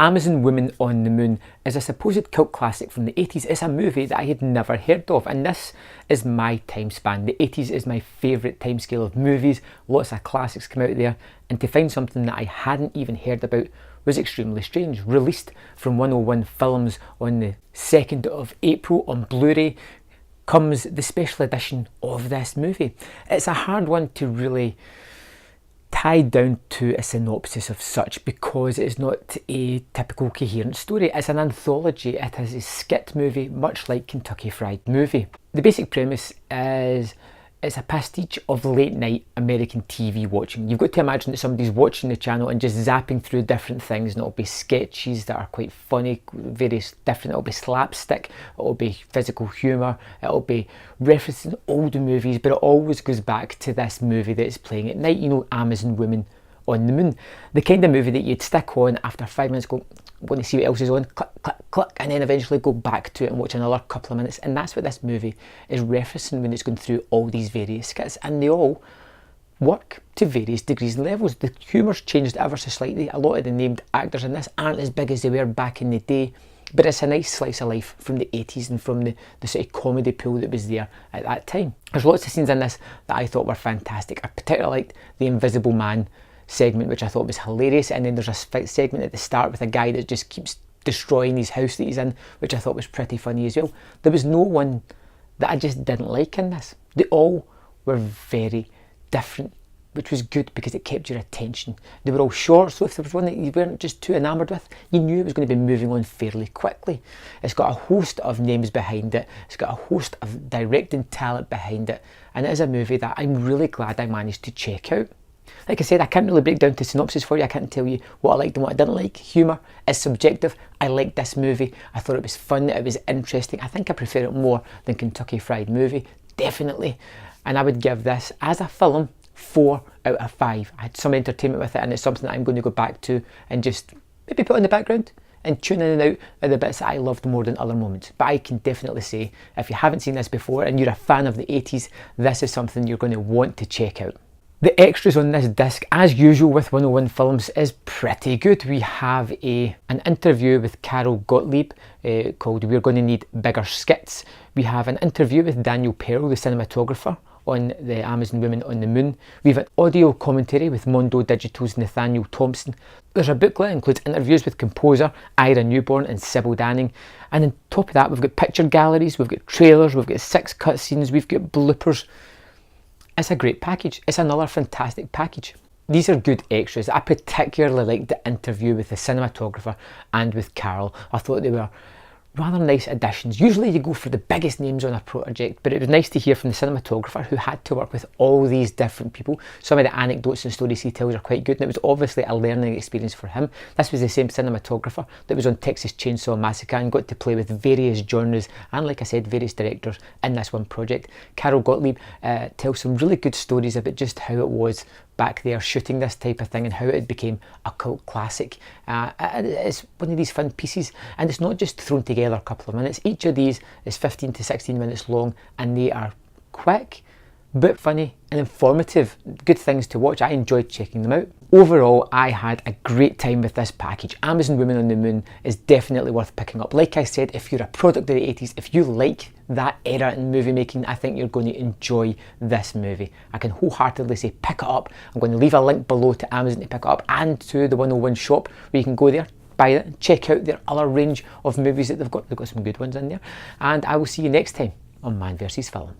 Amazon Women on the Moon is a supposed cult classic from the 80s. It's a movie that I had never heard of, and this is my time span. The 80s is my favourite timescale of movies. Lots of classics come out there, and to find something that I hadn't even heard about was extremely strange. Released from 101 Films on the 2nd of April on Blu-ray comes the special edition of this movie. It's a hard one to really tied down to a synopsis of such because it's not a typical coherent story. It's an anthology. It is a skit movie, much like Kentucky Fried Movie. The basic premise is it's a pastiche of late night American TV watching. You've got to imagine that somebody's watching the channel and just zapping through different things, and it'll be sketches that are quite funny, various different, it'll be slapstick, it'll be physical humour, it'll be referencing older movies, but it always goes back to this movie that it's playing at night, you know, Amazon Women on the Moon. The kind of movie that you'd stick on after 5 minutes, go, want to see what else is on, click, click, click, and then eventually go back to it and watch another couple of minutes. And that's what this movie is referencing when it's going through all these various skits, and they all work to various degrees and levels. The humour's changed ever so slightly. A lot of the named actors in this aren't as big as they were back in the day, but it's a nice slice of life from the 80s and from the sort of comedy pool that was there at that time. There's lots of scenes in this that I thought were fantastic. I particularly liked the Invisible Man segment, which I thought was hilarious, and then there's a segment at the start with a guy that just keeps destroying his house that he's in, which I thought was pretty funny as well. There was no one that I just didn't like in this. They all were very different, which was good because it kept your attention. They were all short, so if there was one that you weren't just too enamoured with, you knew it was going to be moving on fairly quickly. It's got a host of names behind it, it's got a host of directing talent behind it, and it is a movie that I'm really glad I managed to check out. Like I said, I can't really break down to synopsis for you. I can't tell you what I liked and what I didn't like. Humour is subjective. I liked this movie. I thought it was fun. It was interesting. I think I prefer it more than Kentucky Fried Movie, definitely. And I would give this, as a film, 4 out of 5. I had some entertainment with it, and it's something that I'm going to go back to and just maybe put in the background and tune in and out at the bits that I loved more than other moments. But I can definitely say, if you haven't seen this before and you're a fan of the 80s, this is something you're going to want to check out. The extras on this disc, as usual with 101 Films, is pretty good. We have an interview with Carol Gottlieb called We're Going to Need Bigger Skits. We have an interview with Daniel Pearl, the cinematographer, on the Amazon Women on the Moon. We have an audio commentary with Mondo Digital's Nathaniel Thompson. There's a booklet that includes interviews with composer Ira Newborn and Sybil Danning. And on top of that, we've got picture galleries, we've got trailers, we've got 6 cutscenes, we've got bloopers. It's a great package. It's another fantastic package. These are good extras. I particularly liked the interview with the cinematographer and with Carol. I thought they were rather nice additions. Usually you go for the biggest names on a project, but it was nice to hear from the cinematographer who had to work with all these different people. Some of the anecdotes and stories he tells are quite good, and it was obviously a learning experience for him. This was the same cinematographer that was on Texas Chainsaw Massacre and got to play with various genres and, like I said, various directors in this one project. Carol Gottlieb tells some really good stories about just how it was back there shooting this type of thing and how it became a cult classic. It's one of these fun pieces, and it's not just thrown together a couple of minutes. Each of these is 15 to 16 minutes long, and they are quick but funny and informative. Good things to watch. I enjoyed checking them out. Overall, I had a great time with this package. Amazon Women on the Moon is definitely worth picking up. Like I said, if you're a product of the 80s, if you like that era in movie making, I think you're going to enjoy this movie. I can wholeheartedly say pick it up. I'm going to leave a link below to Amazon to pick it up and to the 101 shop where you can go there, buy it, and check out their other range of movies that they've got. They've got some good ones in there. And I will see you next time on Man vs. Film.